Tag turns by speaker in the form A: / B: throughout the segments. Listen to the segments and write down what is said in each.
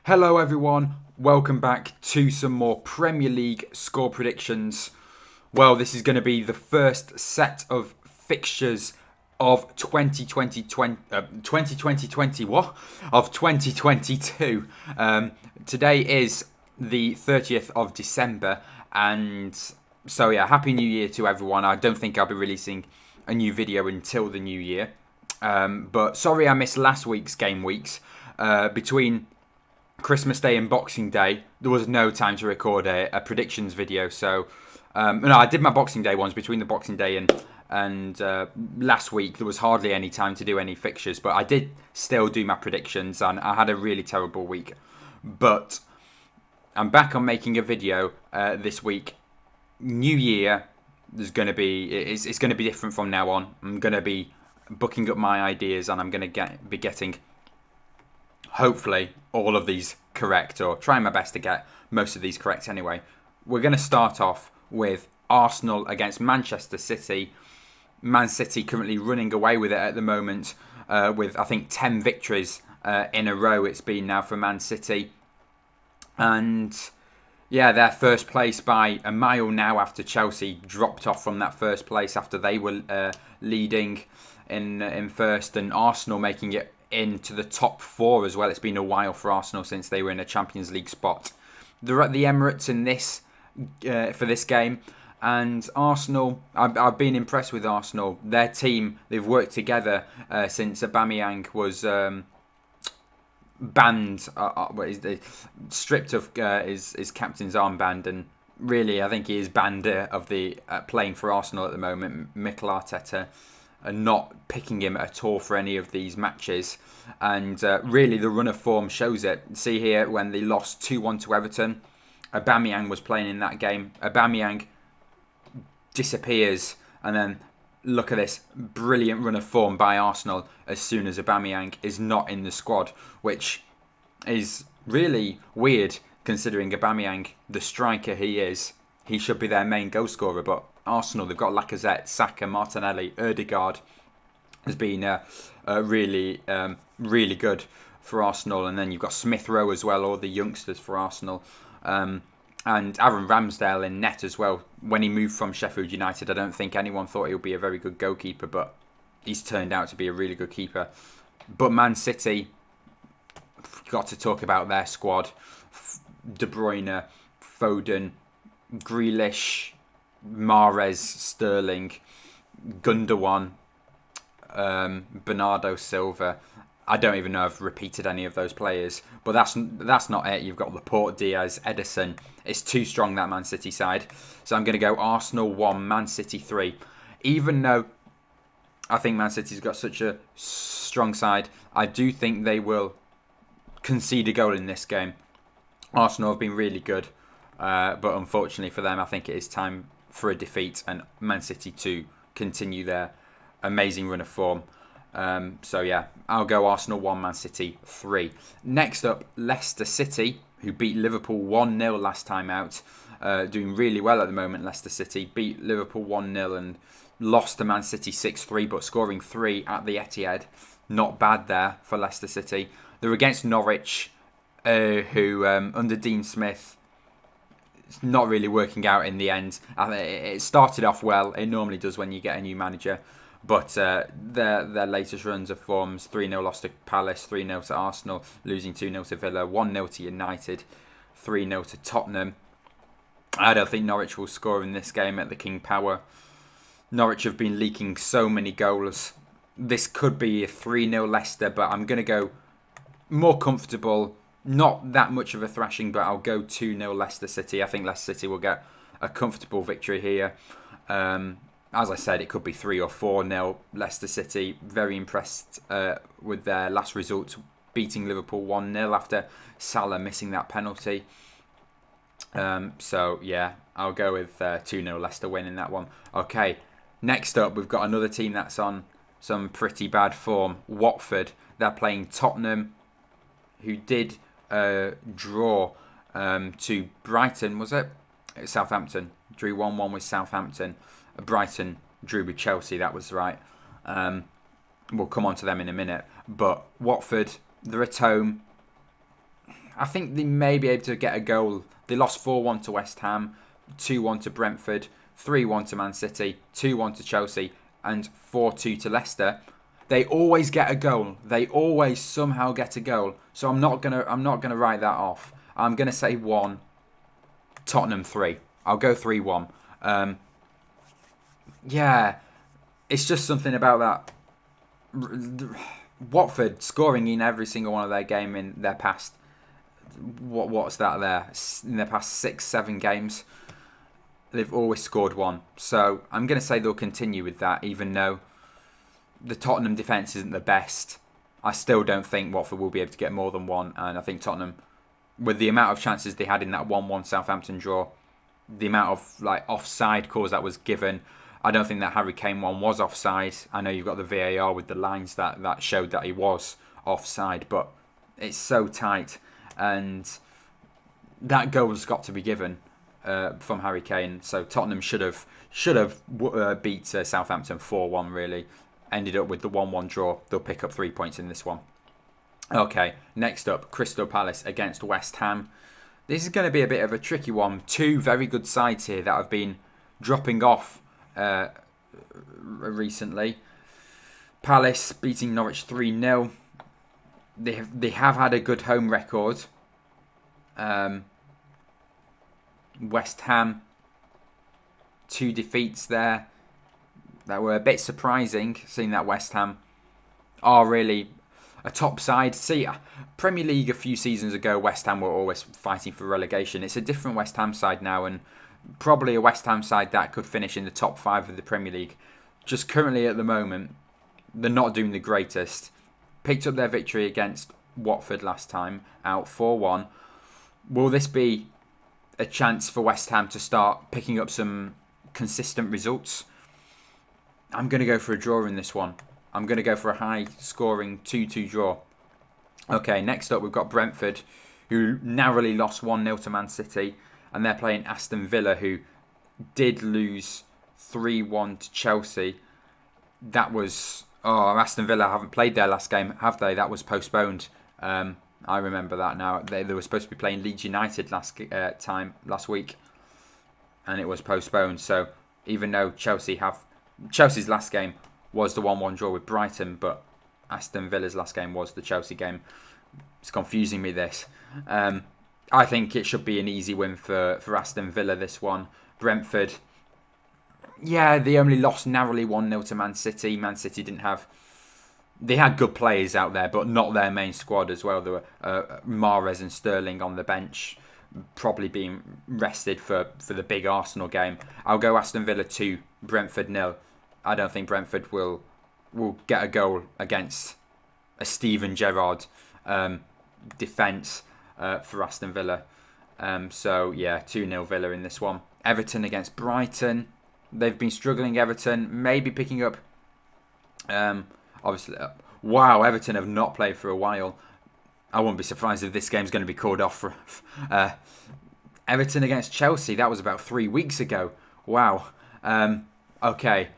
A: Hello everyone, welcome back to some more Premier League score predictions. Well, this is going to be the first set of fixtures of 2020 what? Of 2022. Today is the 30th of December, and so yeah, Happy New Year to everyone. I don't think I'll be releasing a new video until the new year. But sorry I missed last week's game weeks. Between Christmas Day and Boxing Day, there was no time to record a predictions video. So, no, I did my Boxing Day ones between the Boxing Day and last week. There was hardly any time to do any fixtures, but I did still do my predictions, and I had a really terrible week. But I'm back on making a video this week. New year, it's going to be different from now on. I'm going to be booking up my ideas, and I'm going to be getting, hopefully, all of these correct, or trying my best to get most of these correct anyway. We're going to start off with Arsenal against Manchester City. Man City currently running away with it at the moment, with I think 10 victories in a row it's been now for Man City. And yeah, they're first place by a mile now after Chelsea dropped off from that first place after they were leading in first, and Arsenal making it into the top four as well. It's been a while for Arsenal since they were in a Champions League spot. They're at the Emirates in this for this game, and Arsenal, I've been impressed with Arsenal. Their team, they've worked together since Aubameyang was banned, stripped of his captain's armband, and really I think he is banned of the playing for Arsenal at the moment. Mikel Arteta and not picking him at all for any of these matches. And really, the run of form shows it. See here, when they lost 2-1 to Everton, Aubameyang was playing in that game. Aubameyang disappears, and then look at this brilliant run of form by Arsenal as soon as Aubameyang is not in the squad, which is really weird considering Aubameyang, the striker he is, he should be their main goal scorer, but Arsenal, they've got Lacazette, Saka, Martinelli, Ødegaard has been really good for Arsenal. And then you've got Smith Rowe as well, all the youngsters for Arsenal. And Aaron Ramsdale in net as well. When he moved from Sheffield United, I don't think anyone thought he would be a very good goalkeeper, but he's turned out to be a really good keeper. But Man City, got to talk about their squad. De Bruyne, Foden, Grealish, Mahrez, Sterling, Gundogan, Bernardo Silva. I don't even know if I've repeated any of those players, but that's not it. You've got Laporte, Diaz, Edison. It's too strong, that Man City side. So I'm going to go Arsenal 1, Man City 3. Even though I think Man City's got such a strong side, I do think they will concede a goal in this game. Arsenal have been really good, but unfortunately for them, I think it is time for a defeat and Man City to continue their amazing run of form. So yeah, I'll go Arsenal 1, Man City 3. Next up, Leicester City, who beat Liverpool 1-0 last time out. Doing really well at the moment, Leicester City. Beat Liverpool 1-0 and lost to Man City 6-3, but scoring 3 at the Etihad. Not bad there for Leicester City. They're against Norwich, who under Dean Smith, it's not really working out in the end. It started off well. It normally does when you get a new manager. But their latest runs of forms, 3-0 loss to Palace, 3-0 to Arsenal, losing 2-0 to Villa, 1-0 to United, 3-0 to Tottenham. I don't think Norwich will score in this game at the King Power. Norwich have been leaking so many goals. This could be a 3-0 Leicester, but I'm going to go more comfortable. Not that much of a thrashing, but I'll go 2-0 Leicester City. I think Leicester City will get a comfortable victory here. As I said, it could be 3 or 4-0 Leicester City. Very impressed with their last result, beating Liverpool 1-0 after Salah missing that penalty. So, yeah, I'll go with 2-0 Leicester winning that one. Okay, next up, we've got another team that's on some pretty bad form. Watford, they're playing Tottenham, who did draw to Brighton, was it? Southampton. Drew 1-1 with Southampton. Brighton drew with Chelsea, that was right. We'll come on to them in a minute. But Watford, they're at home. I think they may be able to get a goal. They lost 4-1 to West Ham, 2-1 to Brentford, 3-1 to Man City, 2-1 to Chelsea, and 4-2 to Leicester. They always get a goal. They always somehow get a goal. So I'm not gonna write that off. I'm gonna say 1, Tottenham 3. I'll go 3-1. Yeah, it's just something about that. Watford scoring in every single one of their game in their past. What's that there? In their past 6-7 games, they've always scored one. So I'm going to say they'll continue with that, even though the Tottenham defence isn't the best. I still don't think Watford will be able to get more than one, and I think Tottenham, with the amount of chances they had in that 1-1 Southampton draw, the amount of offside calls that was given, I don't think that Harry Kane one was offside. I know you've got the VAR with the lines that showed that he was offside, but it's so tight, and that goal's got to be given from Harry Kane. So Tottenham should have beat Southampton 4-1. Really, ended up with the 1-1 draw. They'll pick up 3 points in this one. Okay, next up, Crystal Palace against West Ham. This is going to be a bit of a tricky one. Two very good sides here that have been dropping off recently. Palace beating Norwich 3-0. They have had a good home record. West Ham, 2 defeats there. That were a bit surprising, seeing that West Ham are really a top side. See, Premier League a few seasons ago, West Ham were always fighting for relegation. It's a different West Ham side now, and probably a West Ham side that could finish in the top 5 of the Premier League. Just currently at the moment, they're not doing the greatest. Picked up their victory against Watford last time, out 4-1. Will this be a chance for West Ham to start picking up some consistent results? I'm going to go for a draw in this one. I'm going to go for a high-scoring 2-2 draw. Okay, next up we've got Brentford, who narrowly lost 1-0 to Man City, and they're playing Aston Villa, who did lose 3-1 to Chelsea. That was... Oh, Aston Villa haven't played their last game, have they? That was postponed. I remember that now. They were supposed to be playing Leeds United last week, and it was postponed. So even though Chelsea's last game was the 1-1 draw with Brighton, but Aston Villa's last game was the Chelsea game. It's confusing me, this. I think it should be an easy win for Aston Villa, this one. Brentford, yeah, they only lost narrowly 1-0 to Man City. Man City didn't have... They had good players out there, but not their main squad as well. There were Mahrez and Sterling on the bench, probably being rested for the big Arsenal game. I'll go Aston Villa 2, Brentford 0. I don't think Brentford will get a goal against a Steven Gerrard defence for Aston Villa. So, yeah, 2-0 Villa in this one. Everton against Brighton. They've been struggling, Everton. Maybe picking up... obviously, wow, Everton have not played for a while. I wouldn't be surprised if this game's going to be called off for Everton against Chelsea. That was about 3 weeks ago. Wow. Okay.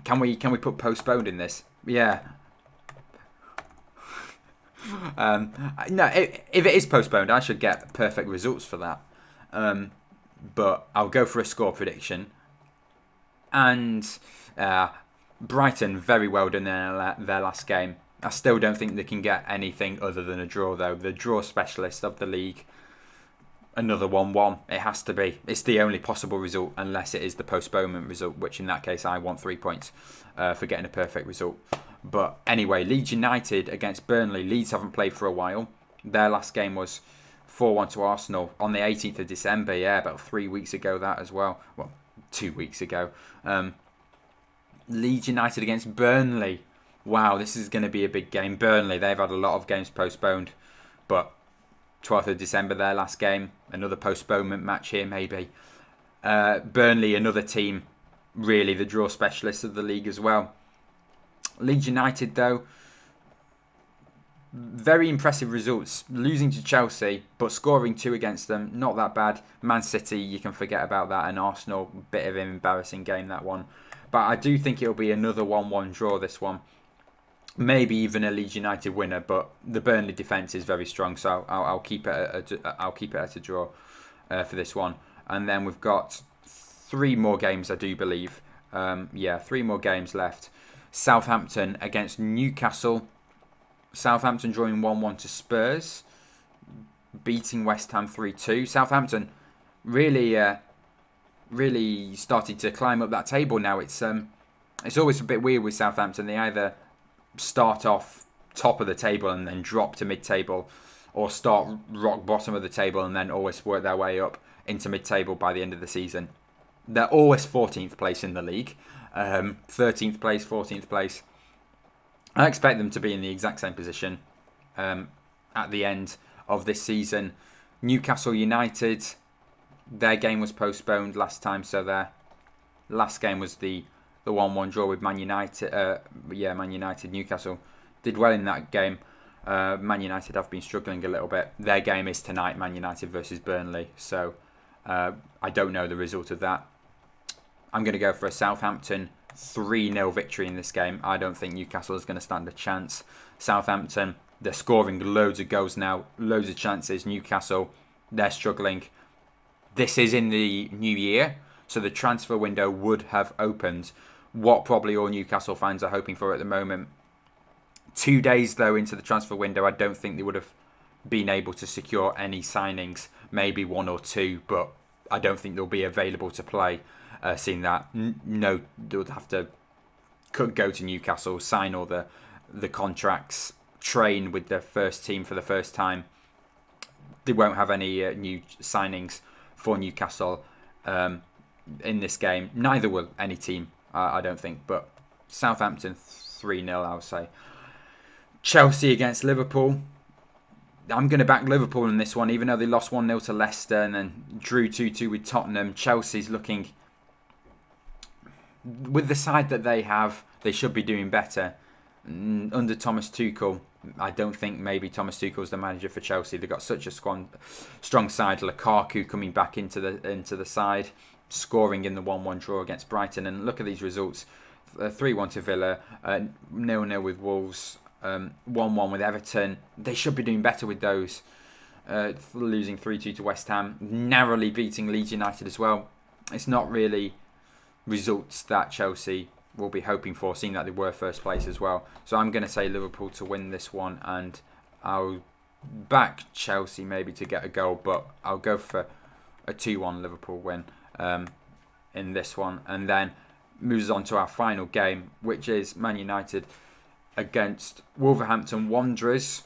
A: Can we put postponed in this? Yeah. No, if it is postponed, I should get perfect results for that. But I'll go for a score prediction. And Brighton, very well done in their last game. I still don't think they can get anything other than a draw, though. The draw specialist of the league. Another 1-1. It has to be. It's the only possible result, unless it is the postponement result, which in that case I want 3 points for getting a perfect result. But anyway, Leeds United against Burnley. Leeds haven't played for a while. Their last game was 4-1 to Arsenal on the 18th of December. Yeah, about 3 weeks ago that as well. Well, 2 weeks ago. Leeds United against Burnley. Wow, this is going to be a big game. Burnley, they've had a lot of games postponed. But 12th of December, their last game. Another postponement match here, maybe. Burnley, another team, really the draw specialists of the league as well. Leeds United, though, very impressive results. Losing to Chelsea, but scoring 2 against them, not that bad. Man City, you can forget about that. And Arsenal, bit of an embarrassing game, that one. But I do think it'll be another 1-1 draw, this one. maybe even a Leeds United winner. But the Burnley defence is very strong, so I'll keep it at a draw for this one. And then we've got 3 more games, I do believe. 3 more games left. Southampton against Newcastle. Southampton drawing 1-1 to Spurs, beating West Ham 3-2. Southampton really started to climb up that table now. It's always a bit weird with Southampton. They either start off top of the table and then drop to mid-table, or start rock bottom of the table and then always work their way up into mid-table by the end of the season. They're always 14th place in the league, 13th place, 14th place. I expect them to be in the exact same position at the end of this season. Newcastle United, their game was postponed last time, so their last game was the 1-1 draw with Man United. Man United. Newcastle did well in that game. Man United have been struggling a little bit. Their game is tonight, Man United versus Burnley. So I don't know the result of that. I'm going to go for a Southampton 3-0 victory in this game. I don't think Newcastle is going to stand a chance. Southampton, they're scoring loads of goals now, loads of chances. Newcastle, they're struggling. This is in the new year, so the transfer window would have opened. What probably all Newcastle fans are hoping for at the moment. 2 days, though, into the transfer window, I don't think they would have been able to secure any signings. Maybe 1 or 2, but I don't think they'll be available to play. Seeing that, no, they would have to go to Newcastle, sign all the contracts, train with the first team for the first time. They won't have any new signings for Newcastle in this game. Neither will any team, I don't think. But Southampton 3-0, I would say. Chelsea against Liverpool. I'm going to back Liverpool in this one, even though they lost 1-0 to Leicester and then drew 2-2 with Tottenham. Chelsea's looking, with the side that they have, they should be doing better. Under Thomas Tuchel, I don't think maybe Thomas Tuchel's the manager for Chelsea. They've got such a strong side. Lukaku coming back into the side, scoring in the 1-1 draw against Brighton. And look at these results. 3-1 to Villa, 0-0 with Wolves, 1-1 with Everton. They should be doing better with those. Losing 3-2 to West Ham, narrowly beating Leeds United as well. It's not really results that Chelsea will be hoping for, seeing that they were first place as well. So I'm going to say Liverpool to win this one, and I'll back Chelsea maybe to get a goal, but I'll go for a 2-1 Liverpool win in this one. And then moves on to our final game, which is Man United against Wolverhampton Wanderers.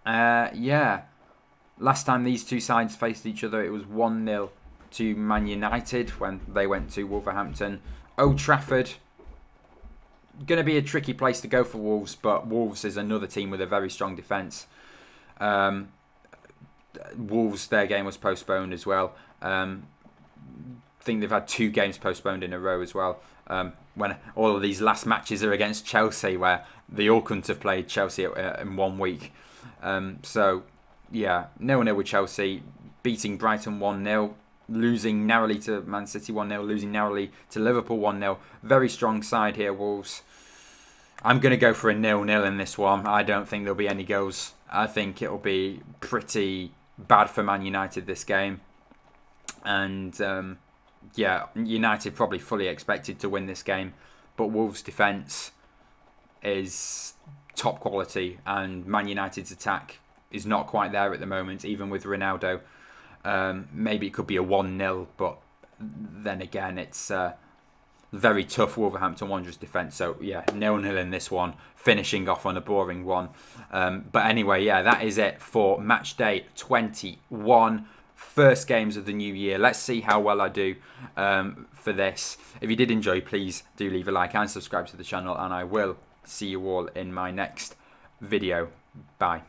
A: Last time these two sides faced each other, it was 1-0 to Man United when they went to Wolverhampton. Old Trafford, going to be a tricky place to go for Wolves, but Wolves is another team with a very strong defence. Wolves, their game was postponed as well. I think they've had 2 games postponed in a row as well. When all of these last matches are against Chelsea, where they all couldn't have played Chelsea in 1 week. 0-0 with Chelsea, beating Brighton 1-0. Losing narrowly to Man City 1-0, losing narrowly to Liverpool 1-0. Very strong side here, Wolves. I'm going to go for a 0-0 in this one. I don't think there'll be any goals. I think it'll be pretty bad for Man United this game. And United probably fully expected to win this game. But Wolves' defence is top quality, and Man United's attack is not quite there at the moment, even with Ronaldo. Maybe it could be a 1-0, but then again, it's very tough Wolverhampton Wanderers defence. So, 0-0 in this one, finishing off on a boring one. But anyway, that is it for match day 21. First games of the new year. Let's see how well I do for this. If you did enjoy, please do leave a like and subscribe to the channel, and I will see you all in my next video. Bye.